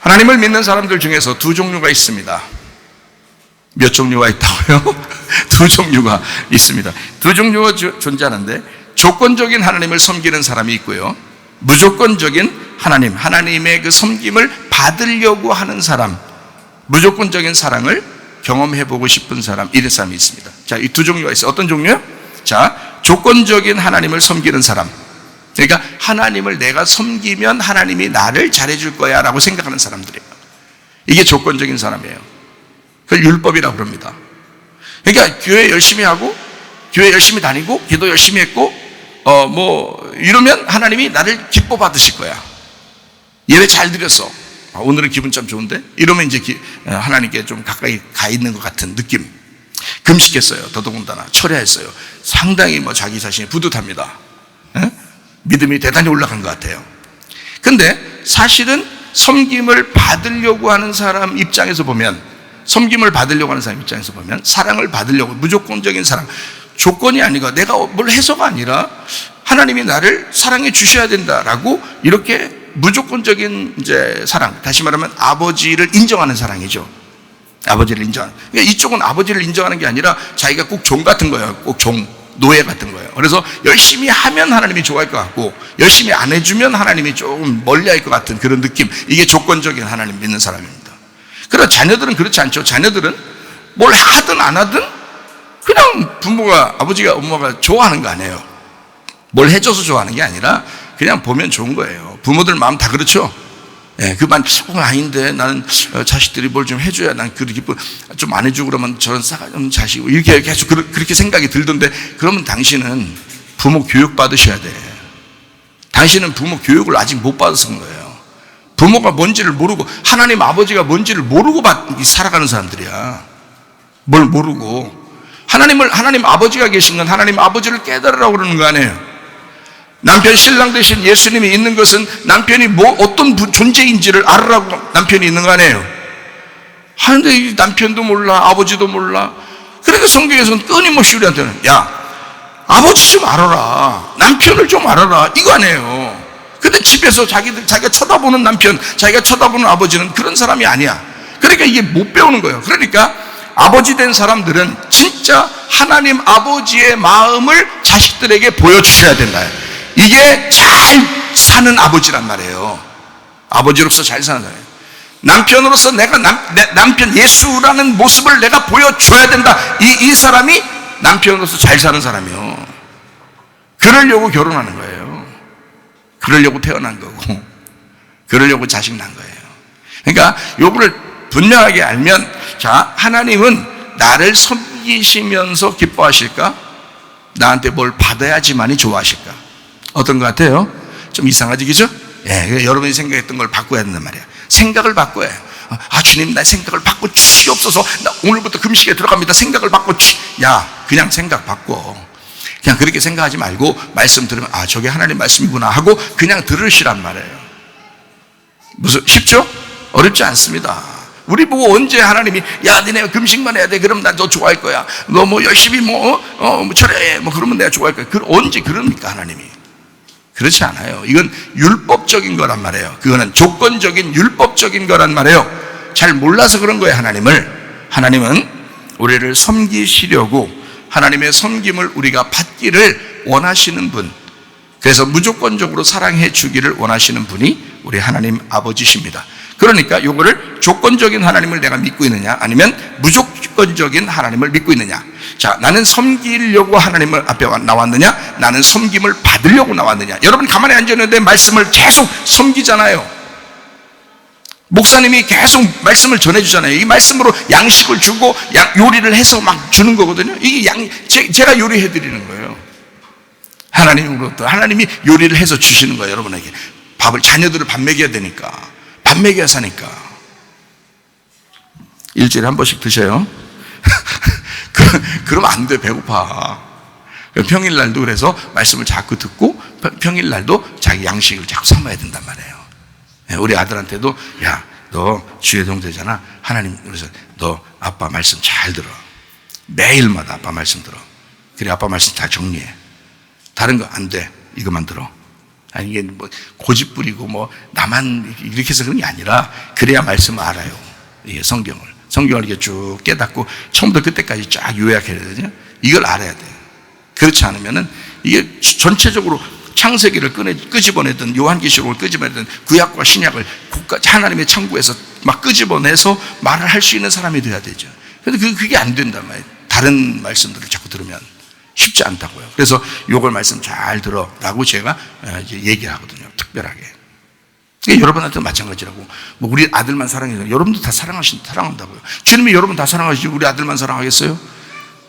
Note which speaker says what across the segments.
Speaker 1: 하나님을 믿는 사람들 중에서 두 종류가 있습니다. 몇 종류가 있다고요? 두 종류가 있습니다. 두 종류가 존재하는데, 조건적인 하나님을 섬기는 사람이 있고요, 무조건적인 하나님의 그 섬김을 받으려고 하는 사람, 무조건적인 사랑을 경험해보고 싶은 사람, 이런 사람이 있습니다. 자, 이 두 종류가 있어요. 어떤 종류요? 자, 조건적인 하나님을 섬기는 사람. 그러니까 하나님을 내가 섬기면 하나님이 나를 잘해줄 거야 라고 생각하는 사람들이에요. 이게 조건적인 사람이에요. 그걸 율법이라고 부릅니다. 그러니까 교회 열심히 하고, 교회 열심히 다니고, 기도 열심히 했고, 이러면 하나님이 나를 기뻐 받으실 거야. 예배 잘 드렸어. 오늘은 기분 참 좋은데? 이러면 이제 하나님께 좀 가까이 가 있는 것 같은 느낌. 금식했어요. 더더군다나 철야했어요. 상당히 자기 자신이 뿌듯합니다. 믿음이 대단히 올라간 것 같아요. 근데 사실은 섬김을 받으려고 하는 사람 입장에서 보면, 사랑을 받으려고, 무조건적인 사랑, 조건이 아니고 내가 뭘 해서가 아니라 하나님이 나를 사랑해 주셔야 된다라고, 이렇게 무조건적인 이제 사랑, 다시 말하면 아버지를 인정하는 사랑이죠. 아버지를 인정하는. 그러니까 이쪽은 아버지를 인정하는 게 아니라 자기가 꼭 종 같은 거예요. 꼭 노예 같은 거예요. 그래서 열심히 하면 하나님이 좋아할 것 같고, 열심히 안 해주면 하나님이 조금 멀리할 것 같은 그런 느낌. 이게 조건적인 하나님 믿는 사람입니다. 그러나 자녀들은 그렇지 않죠. 자녀들은 뭘 하든 안 하든 그냥 부모가, 아버지가, 엄마가 좋아하는 거 아니에요. 뭘 해줘서 좋아하는 게 아니라 그냥 보면 좋은 거예요. 부모들 마음 다 그렇죠. 그만 아닌데 나는 자식들이 뭘 좀 해줘야 난 그렇게 좀 안 해주고 그러면 저런 싸가지 자식, 이렇게 계속 그렇게 생각이 들던데, 그러면 당신은 부모 교육 받으셔야 돼. 당신은 부모 교육을 아직 못 받았은 거예요. 부모가 뭔지를 모르고, 하나님 아버지가 뭔지를 모르고 살아가는 사람들이야. 뭘 모르고. 하나님 아버지가 계신 건 하나님 아버지를 깨달으라고 그러는 거 아니에요. 남편, 신랑 대신 예수님이 있는 것은 남편이 어떤 존재인지를 알으라고 남편이 있는 거 아니에요. 하는데 이 남편도 몰라, 아버지도 몰라. 그러니까 성경에서는 끊임없이 우리한테는, 야, 아버지 좀 알아라, 남편을 좀 알아라, 이거 아니에요. 근데 집에서 자기가 쳐다보는 남편, 자기가 쳐다보는 아버지는 그런 사람이 아니야. 그러니까 이게 못 배우는 거예요. 그러니까 아버지 된 사람들은 진짜 하나님 아버지의 마음을 자식들에게 보여주셔야 된다. 이게 잘 사는 아버지란 말이에요. 아버지로서 잘 사는 사람이에요. 남편으로서 내가 남편 예수라는 모습을 내가 보여줘야 된다. 이 사람이 남편으로서 잘 사는 사람이요. 그러려고 결혼하는 거예요. 그러려고 태어난 거고, 그러려고 자식 낳은 거예요. 그러니까 요거를 분명하게 알면, 자, 하나님은 나를 섬기시면서 기뻐하실까? 나한테 뭘 받아야지만이 좋아하실까? 어떤 것 같아요? 좀 이상하지, 그죠? 여러분이 생각했던 걸 바꿔야 된단 말이야. 생각을 바꿔야 해요. 주님, 나 생각을 바꿔 주시옵소서. 나 오늘부터 금식에 들어갑니다. 생각을 바꿔 야, 그냥 생각 바꿔. 그냥 그렇게 생각하지 말고 말씀 들으면, 저게 하나님 말씀이구나 하고 그냥 들으시란 말이에요. 쉽죠? 어렵지 않습니다. 우리 보고 언제 하나님이, 야, 니네 금식만 해야 돼, 그럼 난 너 좋아할 거야, 너 열심히 철회해, 그러면 내가 좋아할 거야. 언제 그럽니까 하나님이? 그렇지 않아요. 이건 율법적인 거란 말이에요. 그거는 조건적인 율법적인 거란 말이에요. 잘 몰라서 그런 거예요. 하나님은 우리를 섬기시려고, 하나님의 섬김을 우리가 받기를 원하시는 분, 그래서 무조건적으로 사랑해 주기를 원하시는 분이 우리 하나님 아버지십니다. 그러니까 요거를 조건적인 하나님을 내가 믿고 있느냐, 아니면 무조건적인 하나님을 믿고 있느냐. 자, 나는 섬기려고 하나님을 앞에 나왔느냐, 나는 섬김을 받으려고 나왔느냐. 여러분 가만히 앉았는데 말씀을 계속 섬기잖아요. 목사님이 계속 말씀을 전해주잖아요. 이 말씀으로 양식을 주고 요리를 해서 막 주는 거거든요. 이게 제가 요리해 드리는 거예요. 하나님으로부터 하나님이 요리를 해서 주시는 거예요. 여러분에게 밥을, 자녀들을 밥 먹여야 되니까, 밥 먹여야 사니까. 일주일에 한 번씩 드셔요. 그러면 안 돼, 배고파. 평일날도 그래서 말씀을 자꾸 듣고, 평일날도 자기 양식을 자꾸 삼아야 된단 말이에요. 우리 아들한테도, 야, 너 주의 동자잖아. 하나님, 그래서 너 아빠 말씀 잘 들어. 매일마다 아빠 말씀 들어. 그래, 아빠 말씀 잘 정리해. 다른 거 안 돼. 이것만 들어. 아니, 이게 뭐 고집 부리고 뭐 나만 이렇게 해서 그런 게 아니라 그래야 말씀을 알아요. 예, 성경을 이렇게 쭉 깨닫고 처음부터 끝까지 쫙 요약해야 되거든요. 이걸 알아야 돼요. 그렇지 않으면은 이게 전체적으로 창세기를 끄집어내든 요한계시록을 끄집어내든 구약과 신약을 하나님의 창고에서 막 끄집어내서 말을 할 수 있는 사람이 돼야 되죠. 그런데 그게 안 된단 말이에요. 다른 말씀들을 자꾸 들으면 쉽지 않다고요. 그래서 요걸 말씀 잘 들어라고 제가 이제 얘기를 하거든요. 특별하게. 여러분한테도 마찬가지라고. 뭐 우리 아들만 사랑해서 여러분도 다 사랑한다고요. 주님이 여러분 다 사랑하시지 우리 아들만 사랑하겠어요?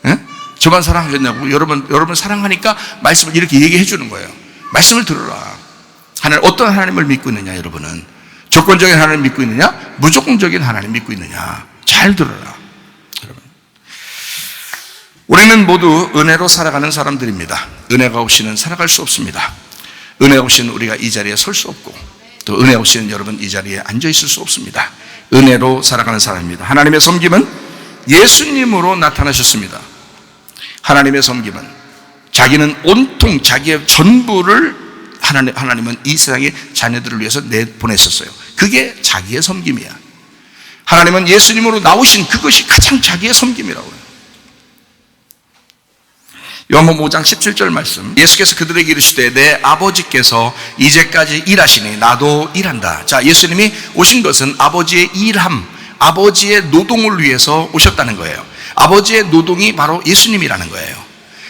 Speaker 1: 예? 저만 사랑하겠냐고. 여러분 사랑하니까 말씀을 이렇게 얘기해 주는 거예요. 말씀을 들어라. 어떤 하나님을 믿고 있느냐, 여러분은? 조건적인 하나님 믿고 있느냐? 무조건적인 하나님 믿고 있느냐? 잘 들어라. 여러분. 우리는 모두 은혜로 살아가는 사람들입니다. 은혜가 없이는 살아갈 수 없습니다. 은혜 없이는 우리가 이 자리에 설 수 없고, 또 은혜 없이는 여러분 이 자리에 앉아 있을 수 없습니다. 은혜로 살아가는 사람입니다. 하나님의 섬김은 예수님으로 나타나셨습니다. 하나님의 섬김은 자기는 온통 자기의 전부를 하나님은 이 세상의 자녀들을 위해서 내보냈었어요. 그게 자기의 섬김이야. 하나님은 예수님으로 나오신 그것이 가장 자기의 섬김이라고요. 요한복음 5장 17절 말씀, 예수께서 그들에게 이르시되 내 아버지께서 이제까지 일하시니 나도 일한다. 자, 예수님이 오신 것은 아버지의 일함, 아버지의 노동을 위해서 오셨다는 거예요. 아버지의 노동이 바로 예수님이라는 거예요.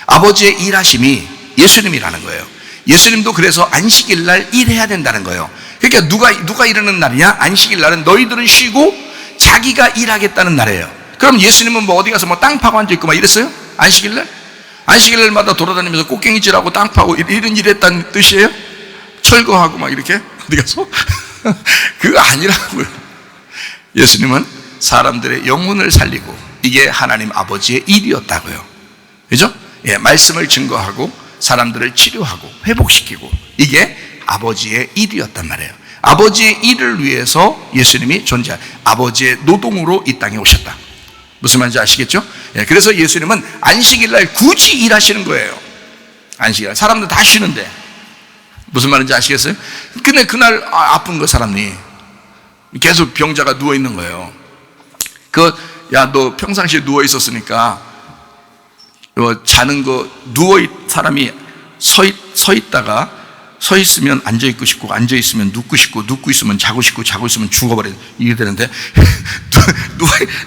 Speaker 1: 아버지의 일하심이 예수님이라는 거예요. 예수님도 그래서 안식일 날 일해야 된다는 거예요. 그러니까 누가 일하는 날이냐? 안식일 날은 너희들은 쉬고 자기가 일하겠다는 날이에요. 그럼 예수님은 뭐 어디 가서 뭐 땅 파고 앉아 있고 막 이랬어요? 안식일 날? 안식일 날마다 돌아다니면서 꽃갱이질하고 땅 파고 이런 일 했다는 뜻이에요? 철거하고 막 이렇게 어디 가서? 그거 아니라고요. 예수님은 사람들의 영혼을 살리고 이게 하나님 아버지의 일이었다고요. 그죠? 예, 말씀을 증거하고 사람들을 치료하고 회복시키고 이게 아버지의 일이었단 말이에요. 아버지의 일을 위해서 예수님이 아버지의 노동으로 이 땅에 오셨다. 무슨 말인지 아시겠죠? 예, 그래서 예수님은 안식일날 굳이 일하시는 거예요. 안식일 사람들 다 쉬는데 무슨 말인지 아시겠어요? 근데 그날 아픈 거 사람이 계속 병자가 누워 있는 거예요. 야, 너 평상시에 누워 있었으니까 자는 거 사람이 서 있다가 서 있으면 앉아 있고 싶고 앉아 있으면 눕고 싶고 눕고 있으면 자고 싶고 자고 있으면 죽어버려 이게 되는데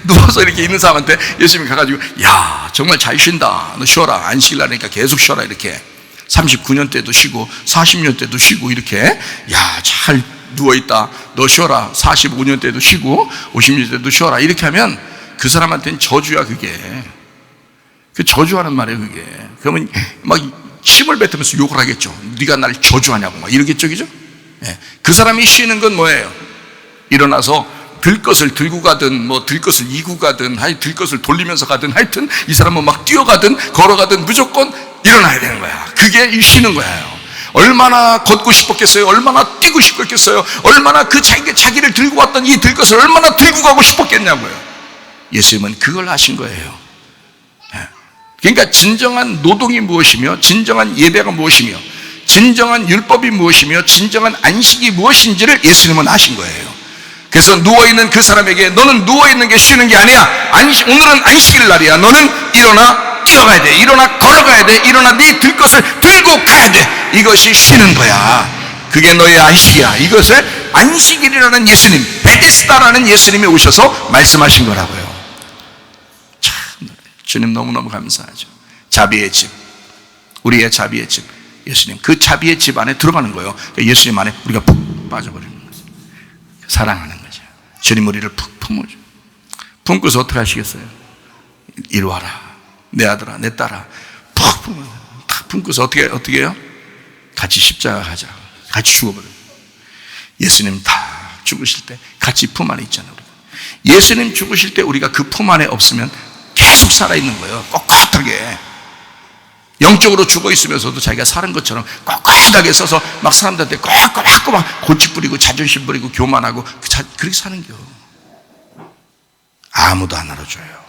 Speaker 1: 누워서 이렇게 있는 사람한테 예수님이 가가지고 야 정말 잘 쉰다 너 쉬어라 안식일 날이니까 계속 쉬어라 이렇게 39년 때도 쉬고 40년 때도 쉬고 이렇게 야 잘 누워있다 너 쉬어라 45년 때도 쉬고 50년 때도 쉬어라 이렇게 하면 그 사람한테는 저주야 그게 그 저주하는 말이에요 그게 그러면 막 힘을 뱉으면서 욕을 하겠죠. 네가 날 저주하냐고 막 이러겠죠, 그죠? 예. 그 사람이 쉬는 건 뭐예요? 일어나서 들것을 들고 가든 뭐 들것을 이고 가든 들것을 돌리면서 가든 하여튼 이 사람은 막 뛰어가든 걸어가든 무조건 일어나야 되는 거야. 그게 쉬는 거예요. 얼마나 걷고 싶었겠어요? 얼마나 뛰고 싶었겠어요? 얼마나 그 자기를 들고 왔던 이 들것을 얼마나 들고 가고 싶었겠냐고요. 예수님은 그걸 하신 거예요. 그러니까 진정한 노동이 무엇이며 진정한 예배가 무엇이며 진정한 율법이 무엇이며 진정한 안식이 무엇인지를 예수님은 아신 거예요. 그래서 누워있는 그 사람에게 너는 누워있는 게 쉬는 게 아니야. 오늘은 안식일 날이야. 너는 일어나 뛰어가야 돼. 일어나 걸어가야 돼. 일어나 네 들것을 들고 가야 돼. 이것이 쉬는 거야. 그게 너의 안식이야. 이것을 안식일이라는 예수님, 베데스다라는 예수님이 오셔서 말씀하신 거라고요. 주님 너무너무 감사하죠. 자비의 집, 우리의 자비의 집, 예수님 그 자비의 집 안에 들어가는 거예요. 예수님 안에 우리가 푹 빠져버리는 거죠. 사랑하는 거죠. 주님 우리를 푹 품어줘. 품고서 어떻게 하시겠어요? 이리 와라 내 아들아 내 딸아 푹 품어. 탁 품고서 어떻게 해요? 같이 십자가 가자. 같이 죽어버려요. 예수님 다 죽으실 때 같이 품 안에 있잖아요. 예수님 죽으실 때 우리가 그 품 안에 없으면 계속 살아있는 거예요. 꼿꼿하게. 영적으로 죽어 있으면서도 자기가 사는 것처럼 꼿꼿하게 서서 막 사람들한테 꽉꽉 막 골치 뿌리고 자존심 부리고 교만하고 그렇게 사는 겨. 아무도 안 알아줘요.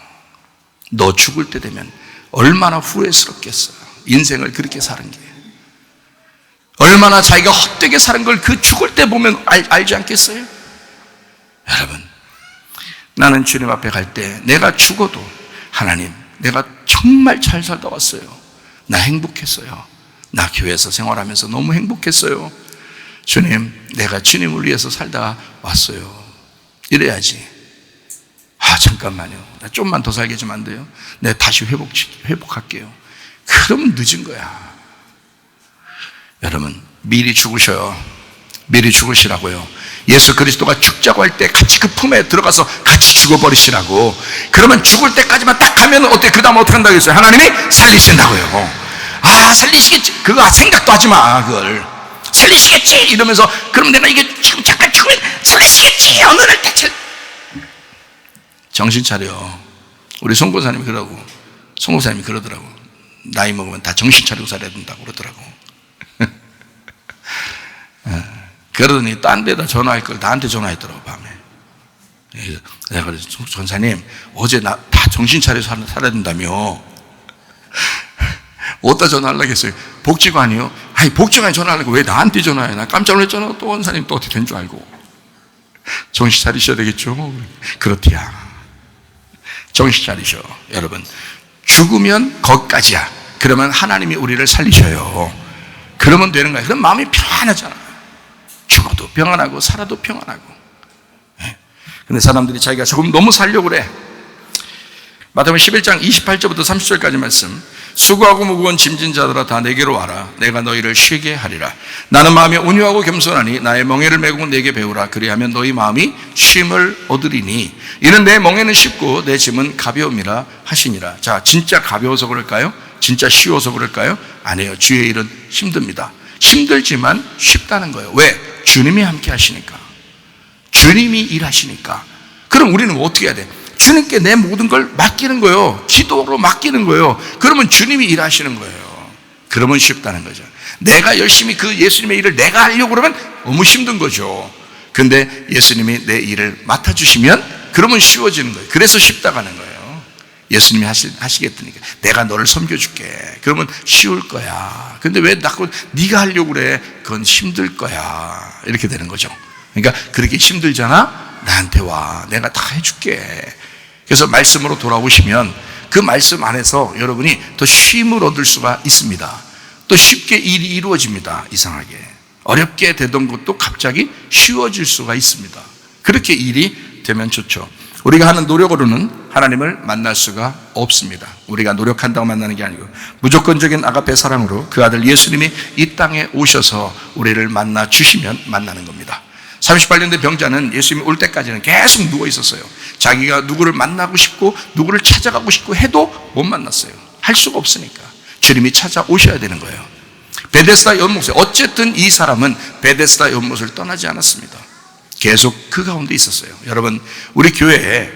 Speaker 1: 너 죽을 때 되면 얼마나 후회스럽겠어요. 인생을 그렇게 사는 게. 얼마나 자기가 헛되게 사는 걸 그 죽을 때 보면 알지 않겠어요? 여러분, 나는 주님 앞에 갈 때 내가 죽어도 하나님, 내가 정말 잘 살다 왔어요. 나 행복했어요. 나 교회에서 생활하면서 너무 행복했어요. 주님, 내가 주님을 위해서 살다 왔어요. 이래야지. 잠깐만요. 나 좀만 더 살게 안 돼요? 내가 다시 회복할게요. 그러면 늦은 거야. 여러분, 미리 죽으셔요. 미리 죽으시라고요. 예수 그리스도가 죽자고 할 때 같이 그 품에 들어가서 같이 죽어버리시라고. 그러면 죽을 때까지만 딱 하면 어때? 그 다음 어떻게 한다고 했어요? 하나님이 살리신다고요. 살리시겠지. 그거 생각도 하지 마. 그걸 살리시겠지 이러면서, 그럼 내가 이게 지금 잠깐 죽으면 살리시겠지. 어느 날 때 정신 차려. 우리 송고사님이 그러더라고. 나이 먹으면 다 정신 차리고 살아야 된다고 그러더라고. 그러더니 딴 데다 전화할 걸 나한테 전화했더라고, 밤에. 내가 그래서, 전사님, 어제 나 다 정신 차려서 살아야 된다며. 어디다 전화하려고 했어요? 복지관이요? 복지관에 전화하려고 왜 나한테 전화해? 나 깜짝 놀랐잖아. 또 원사님 또 어떻게 된 줄 알고. 정신 차리셔야 되겠죠? 그렇디야. 정신 차리셔. 여러분, 죽으면 거기까지야. 그러면 하나님이 우리를 살리셔요. 그러면 되는 거야. 그럼 마음이 편안하잖아. 죽어도 평안하고 살아도 평안하고. 근데 사람들이 자기가 조금 너무 살려고 그래. 마태복음 11장 28절부터 30절까지 말씀. 수고하고 무거운 짐진 자들아 다 내게로 와라. 내가 너희를 쉬게 하리라. 나는 마음이 온유하고 겸손하니 나의 멍에를 메고 내게 배우라. 그리하면 너희 마음이 쉼을 얻으리니 이는 내 멍에는 쉽고 내 짐은 가벼움이라 하시니라. 자, 진짜 가벼워서 그럴까요? 진짜 쉬워서 그럴까요? 아니에요. 주의 일은 힘듭니다. 힘들지만 쉽다는 거예요. 왜? 주님이 함께 하시니까. 주님이 일하시니까. 그럼 우리는 어떻게 해야 돼? 주님께 내 모든 걸 맡기는 거예요. 기도로 맡기는 거예요. 그러면 주님이 일하시는 거예요. 그러면 쉽다는 거죠. 내가 열심히 그 예수님의 일을 내가 하려고 그러면 너무 힘든 거죠. 근데 예수님이 내 일을 맡아주시면 그러면 쉬워지는 거예요. 그래서 쉽다고 하는 거예요. 예수님이 하시겠다니까. 내가 너를 섬겨줄게. 그러면 쉬울 거야. 근데 왜 자꾸 네가 하려고 그래? 그건 힘들 거야. 이렇게 되는 거죠. 그러니까 그렇게 힘들잖아? 나한테 와. 내가 다 해줄게. 그래서 말씀으로 돌아오시면 그 말씀 안에서 여러분이 더 쉼을 얻을 수가 있습니다. 또 쉽게 일이 이루어집니다. 이상하게. 어렵게 되던 것도 갑자기 쉬워질 수가 있습니다. 그렇게 일이 되면 좋죠. 우리가 하는 노력으로는 하나님을 만날 수가 없습니다. 우리가 노력한다고 만나는 게 아니고 무조건적인 아가페 사랑으로 그 아들 예수님이 이 땅에 오셔서 우리를 만나 주시면 만나는 겁니다. 38년 된 병자는 예수님이 올 때까지는 계속 누워 있었어요. 자기가 누구를 만나고 싶고 누구를 찾아가고 싶고 해도 못 만났어요. 할 수가 없으니까. 주님이 찾아오셔야 되는 거예요. 베데스다 연못에 어쨌든 이 사람은 베데스다 연못을 떠나지 않았습니다. 계속 그 가운데 있었어요. 여러분, 우리 교회에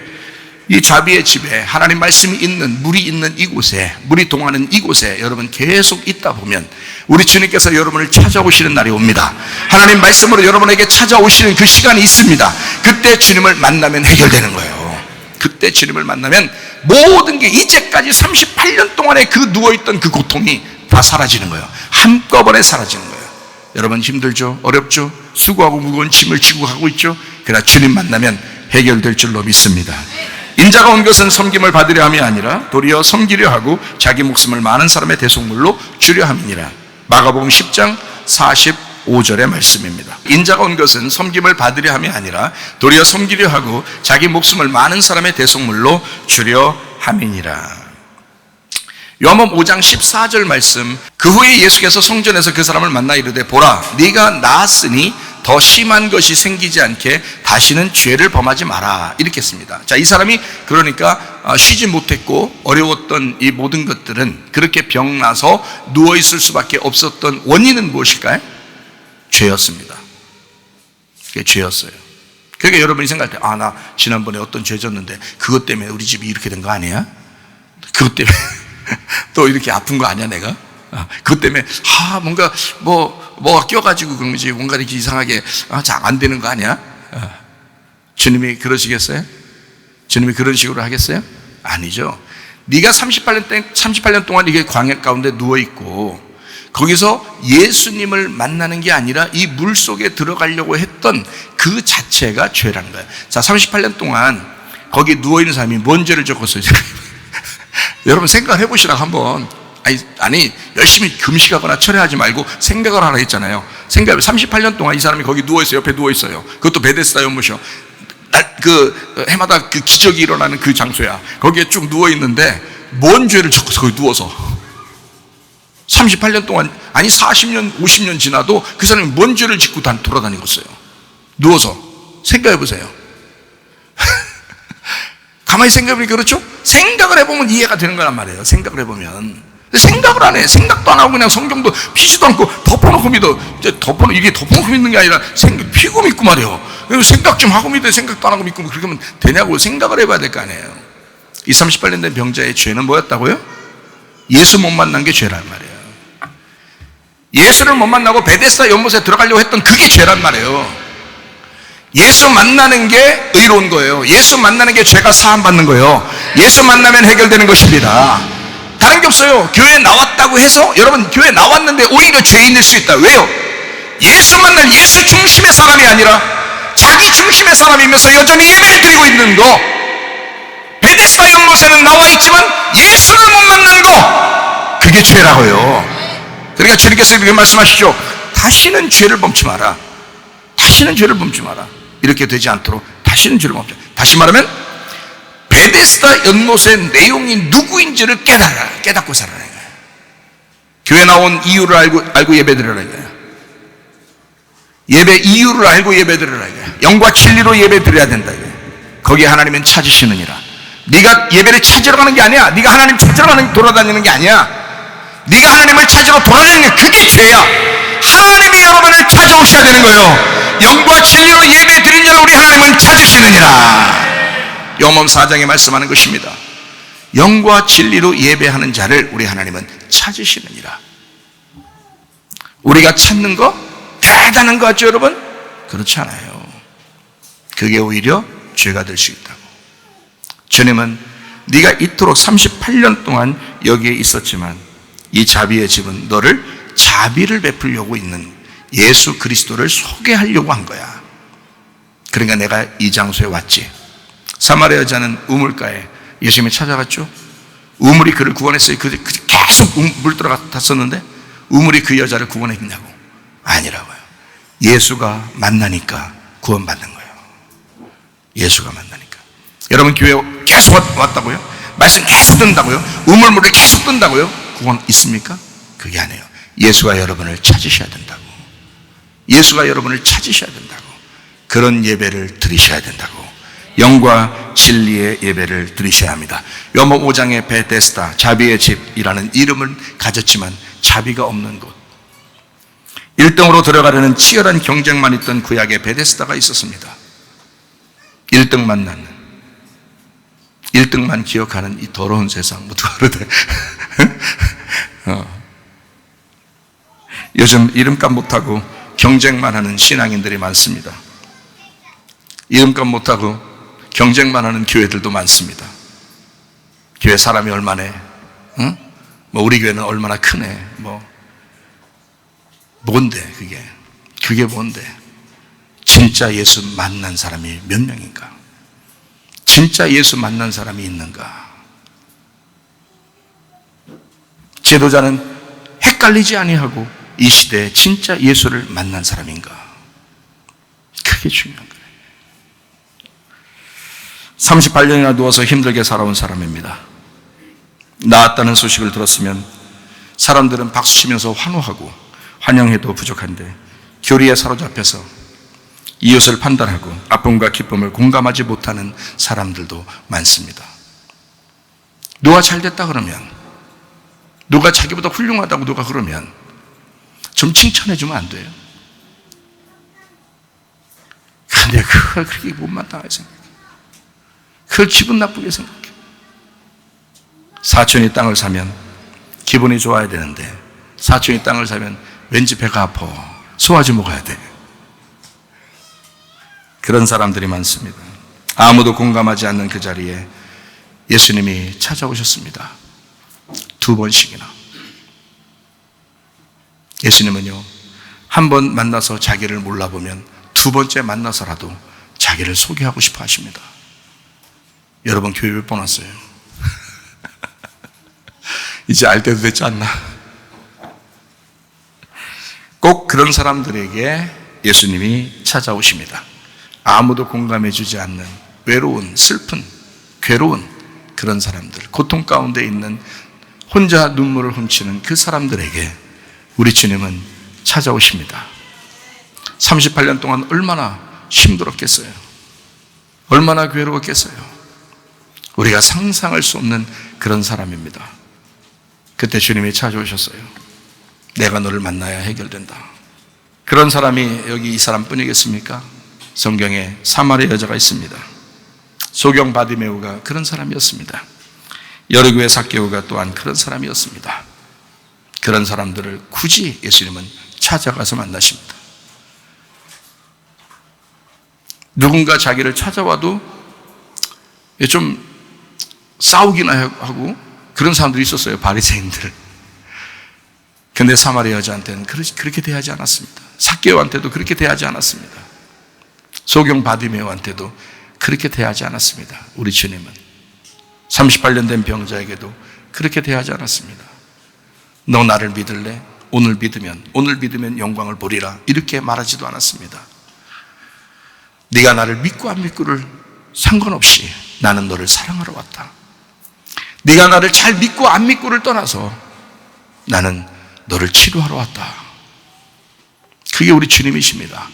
Speaker 1: 이 자비의 집에 하나님 말씀이 있는, 물이 있는 이곳에, 물이 동하는 이곳에 여러분 계속 있다 보면 우리 주님께서 여러분을 찾아오시는 날이 옵니다. 하나님 말씀으로 여러분에게 찾아오시는 그 시간이 있습니다. 그때 주님을 만나면 해결되는 거예요. 그때 주님을 만나면 모든 게 이제까지 38년 동안에 그 누워있던 그 고통이 다 사라지는 거예요. 한꺼번에 사라지는 거예요. 여러분 힘들죠? 어렵죠? 수고하고 무거운 짐을 지고 가고 있죠? 그러나 주님 만나면 해결될 줄로 믿습니다. 인자가 온 것은 섬김을 받으려 함이 아니라 도리어 섬기려 하고 자기 목숨을 많은 사람의 대속물로 주려 함이니라. 마가복음 10장 45절의 말씀입니다. 인자가 온 것은 섬김을 받으려 함이 아니라 도리어 섬기려 하고 자기 목숨을 많은 사람의 대속물로 주려 함이니라. 요한복음 5장 14절 말씀. 그 후에 예수께서 성전에서 그 사람을 만나 이르되 보라, 네가 나았으니 더 심한 것이 생기지 않게 다시는 죄를 범하지 마라. 이렇게 했습니다. 자, 이 사람이 그러니까 쉬지 못했고 어려웠던 이 모든 것들은, 그렇게 병나서 누워있을 수밖에 없었던 원인은 무엇일까요? 죄였습니다. 그게 죄였어요. 그러니까 여러분이 생각할 때, 나 지난번에 어떤 죄 졌는데 그것 때문에 우리 집이 이렇게 된 거 아니야? 그것 때문에 또 이렇게 아픈 거 아니야 내가? 그것 때문에 뭐가 껴가지고 그런 거지, 뭔가 이렇게 이상하게 잘 안 되는 거 아니야? 주님이 그러시겠어요? 주님이 그런 식으로 하겠어요? 아니죠. 네가 38년 동안 이게 광야 가운데 누워있고 거기서 예수님을 만나는 게 아니라 이 물 속에 들어가려고 했던 그 자체가 죄라는 거예요. 자, 38년 동안 거기 누워있는 사람이 뭔 죄를 졌겠어요? 여러분 생각을 해보시라고 한번. 아니 열심히 금식하거나 철회하지 말고 생각을 하라 했잖아요. 38년 동안 이 사람이 거기 누워있어요. 옆에 누워있어요. 그것도 베데스다 연못이요. 해마다 그 기적이 일어나는 그 장소야. 거기에 쭉 누워있는데 뭔 죄를 졌겠어 거기 누워서. 38년 동안, 아니 40년 50년 지나도 그 사람이 뭔 죄를 짓고 돌아다니고 있어요. 누워서. 생각해 보세요. 가만히 생각해보니까 그렇죠? 생각을 해보면 이해가 되는 거란 말이에요. 생각을 해보면. 생각을 안 해. 생각도 안 하고 그냥 성경도 피지도 않고 덮어놓고 믿어. 이게 덮어놓고 믿는 게 아니라 피고 믿고 말이에요. 그리고 생각 좀 하고 믿어요. 생각도 안 하고 믿고 그렇게 하면 되냐고 생각을 해봐야 될 거 아니에요. 이 38년 된 병자의 죄는 뭐였다고요? 예수 못 만난 게 죄란 말이에요. 예수를 못 만나고 베데스다 연못에 들어가려고 했던 그게 죄란 말이에요. 예수 만나는 게 의로운 거예요. 예수 만나는 게 죄가 사함받는 거예요. 예수 만나면 해결되는 것입니다. 다른 게 없어요. 교회 나왔다고 해서 여러분 교회 나왔는데 오히려 죄인일 수 있다. 왜요? 예수 만날 예수 중심의 사람이 아니라 자기 중심의 사람이면서 여전히 예배를 드리고 있는 거. 베데스다 연못에는 나와 있지만 예수를 못 만난 거, 그게 죄라고요. 그러니까 주님께서 이렇게 말씀하시죠. 다시는 죄를 범치 마라. 다시는 죄를 범치 마라. 이렇게 되지 않도록 다시는 죄를 범치 마라. 다시 말하면 베데스다 연못의 내용이 누구인지를 깨닫고 살아라. 교회 나온 이유를 알고 예배드리라 이거야. 예배 이유를 알고 예배드리라 이거야. 영과 진리로 예배드려야 된다 이거야. 거기에 하나님은 찾으시느니라. 네가 예배를 찾으러 가는 게 아니야. 네가 하나님 찾으러 돌아다니는 게 아니야. 네가 하나님을 찾으러 돌아다니는 게 그게 죄야. 하나님이 여러분을 찾아오셔야 되는 거예요. 영과 진리로 예배 드린 자를 우리 하나님은 찾으시느니라. 요한복음 4장에 말씀하는 것입니다. 영과 진리로 예배하는 자를 우리 하나님은 찾으시느니라. 우리가 찾는 거 대단한 거 같죠 여러분? 그렇지 않아요. 그게 오히려 죄가 될 수 있다고. 주님은 네가 이토록 38년 동안 여기에 있었지만 이 자비의 집은 너를 자비를 베풀려고 있는 예수 그리스도를 소개하려고 한 거야. 그러니까 내가 이 장소에 왔지. 사마리아 여자는 우물가에 예수님이 찾아갔죠. 우물이 그를 구원했어요. 계속 물 들어갔었는데 우물이 그 여자를 구원했냐고? 아니라고요. 예수가 만나니까 구원받는 거예요. 예수가 만나니까. 여러분 교회 계속 왔다고요? 말씀 계속 듣는다고요? 우물물을 계속 듣는다고요? 구원 있습니까? 그게 아니에요. 예수가 여러분을 찾으셔야 된다고. 예수가 여러분을 찾으셔야 된다고. 그런 예배를 드리셔야 된다고. 영과 진리의 예배를 드리셔야 합니다. 요한복음 5장의 베데스다, 자비의 집이라는 이름을 가졌지만 자비가 없는 곳. 1등으로 들어가려는 치열한 경쟁만 있던 구약의 베데스다가 있었습니다. 1등만 낳는, 1등만 기억하는 이 더러운 세상. 뭐 그러대. 요즘 이름값 못하고 경쟁만 하는 신앙인들이 많습니다. 이름값 못하고 경쟁만 하는 교회들도 많습니다. 교회 사람이 얼마나, 응? 뭐 우리 교회는 얼마나 크네. 뭔데 그게? 그게 뭔데? 진짜 예수 만난 사람이 몇 명인가? 진짜 예수 만난 사람이 있는가? 지도자는 헷갈리지 아니하고 이 시대에 진짜 예수를 만난 사람인가? 그게 중요한 거예요. 38년이나 누워서 힘들게 살아온 사람입니다. 나았다는 소식을 들었으면 사람들은 박수치면서 환호하고 환영해도 부족한데 교리에 사로잡혀서 이웃을 판단하고 아픔과 기쁨을 공감하지 못하는 사람들도 많습니다. 누가 잘됐다 그러면, 누가 자기보다 훌륭하다고 누가 그러면 좀 칭찬해 주면 안 돼요? 근데 그걸 그렇게 못마땅하게 생각해. 그걸 기분 나쁘게 생각해. 사촌이 땅을 사면 기분이 좋아야 되는데 사촌이 땅을 사면 왠지 배가 아파. 소화제 먹어야 돼. 그런 사람들이 많습니다. 아무도 공감하지 않는 그 자리에 예수님이 찾아오셨습니다. 2번씩이나. 예수님은요, 한 번 만나서 자기를 몰라보면 두 번째 만나서라도 자기를 소개하고 싶어 하십니다. 여러분, 교회 몇 번 왔어요? 이제 알 때도 됐지 않나? 꼭 그런 사람들에게 예수님이 찾아오십니다. 아무도 공감해 주지 않는 외로운, 슬픈, 괴로운 그런 사람들, 고통 가운데 있는 혼자 눈물을 훔치는 그 사람들에게 우리 주님은 찾아오십니다. 38년 동안 얼마나 힘들었겠어요? 얼마나 괴로웠겠어요? 우리가 상상할 수 없는 그런 사람입니다. 그때 주님이 찾아오셨어요. 내가 너를 만나야 해결된다. 그런 사람이 여기 이 사람뿐이겠습니까? 성경에 사마리아 여자가 있습니다. 소경 바디메오가 그런 사람이었습니다. 여리고의 삭개오가 또한 그런 사람이었습니다. 그런 사람들을 굳이 예수님은 찾아가서 만나십니다. 누군가 자기를 찾아와도 좀 싸우기나 하고 그런 사람들이 있었어요. 바리새인들. 근데 사마리아 여자한테는 그렇게 대하지 않았습니다. 삭개오한테도 그렇게 대하지 않았습니다. 소경 바디메오한테도 그렇게 대하지 않았습니다. 우리 주님은 38년 된 병자에게도 그렇게 대하지 않았습니다. 너 나를 믿을래? 오늘 믿으면 영광을 보리라. 이렇게 말하지도 않았습니다. 네가 나를 믿고 안 믿고를 상관없이 나는 너를 사랑하러 왔다. 네가 나를 잘 믿고 안 믿고를 떠나서 나는 너를 치료하러 왔다. 그게 우리 주님이십니다.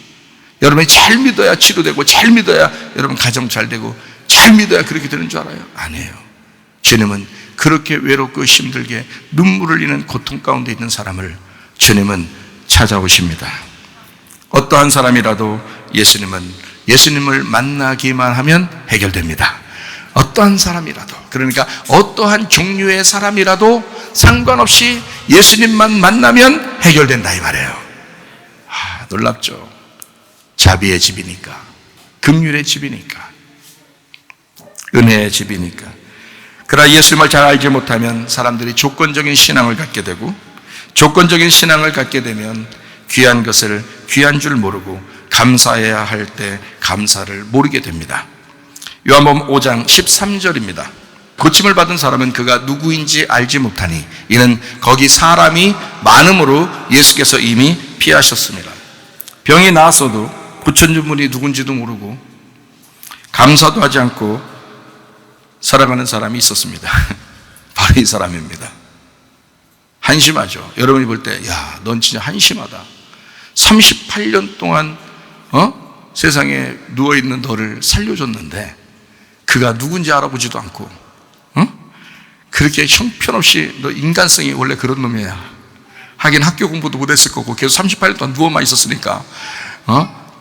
Speaker 1: 여러분이 잘 믿어야 치료되고, 잘 믿어야 여러분 가정 잘 되고, 잘 믿어야 그렇게 되는 줄 알아요? 아니에요. 주님은 그렇게 외롭고 힘들게 눈물을 흘리는 고통 가운데 있는 사람을 주님은 찾아오십니다. 어떠한 사람이라도 예수님을 만나기만 하면 해결됩니다. 어떠한 사람이라도, 그러니까 어떠한 종류의 사람이라도 상관없이 예수님만 만나면 해결된다 이 말이에요. 놀랍죠? 자비의 집이니까, 긍휼의 집이니까, 은혜의 집이니까. 그러나 예수님을 잘 알지 못하면 사람들이 조건적인 신앙을 갖게 되고, 조건적인 신앙을 갖게 되면 귀한 것을 귀한 줄 모르고 감사해야 할 때 감사를 모르게 됩니다. 요한복음 5장 13절입니다. 고침을 받은 사람은 그가 누구인지 알지 못하니 이는 거기 사람이 많음으로 예수께서 이미 피하셨습니다. 병이 나았어도 고쳐준 분이 누군지도 모르고 감사도 하지 않고 살아가는 사람이 있었습니다. 바로 이 사람입니다. 한심하죠. 여러분이 볼 때, 야, 넌 진짜 한심하다. 38년 동안 세상에 누워있는 너를 살려줬는데 그가 누군지 알아보지도 않고 그렇게 형편없이, 너 인간성이 원래 그런 놈이야. 하긴 학교 공부도 못했을 거고 계속 38년 동안 누워만 있었으니까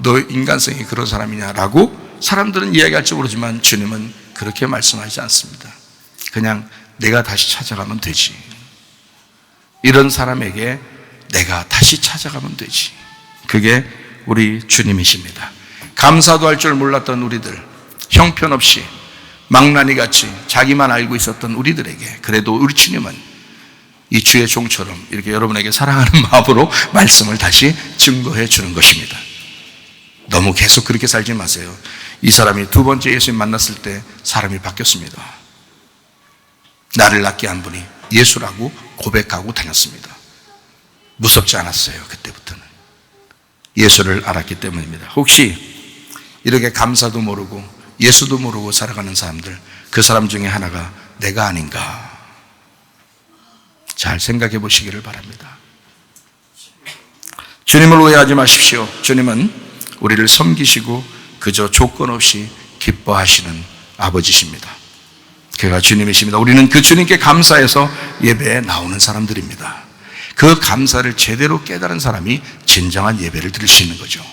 Speaker 1: 너 인간성이 그런 사람이냐라고 사람들은 이야기할지 모르지만 주님은 그렇게 말씀하지 않습니다. 그냥 내가 다시 찾아가면 되지. 이런 사람에게 내가 다시 찾아가면 되지. 그게 우리 주님이십니다. 감사도 할 줄 몰랐던 우리들, 형편없이 망나니같이 자기만 알고 있었던 우리들에게 그래도 우리 주님은 이 주의 종처럼 이렇게 여러분에게 사랑하는 마음으로 말씀을 다시 증거해 주는 것입니다. 너무 계속 그렇게 살지 마세요. 이 사람이 두 번째 예수님 만났을 때 사람이 바뀌었습니다. 나를 낫게 한 분이 예수라고 고백하고 다녔습니다. 무섭지 않았어요. 그때부터는 예수를 알았기 때문입니다. 혹시 이렇게 감사도 모르고 예수도 모르고 살아가는 사람들, 그 사람 중에 하나가 내가 아닌가 잘 생각해 보시기를 바랍니다. 주님을 오해하지 마십시오. 주님은 우리를 섬기시고 그저 조건 없이 기뻐하시는 아버지십니다. 그가 주님이십니다. 우리는 그 주님께 감사해서 예배에 나오는 사람들입니다. 그 감사를 제대로 깨달은 사람이 진정한 예배를 드릴 수 있는 거죠.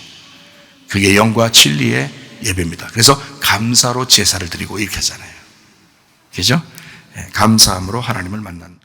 Speaker 1: 그게 영과 진리의 예배입니다. 그래서 감사로 제사를 드리고 이렇게 하잖아요. 그죠? 감사함으로 하나님을 만나는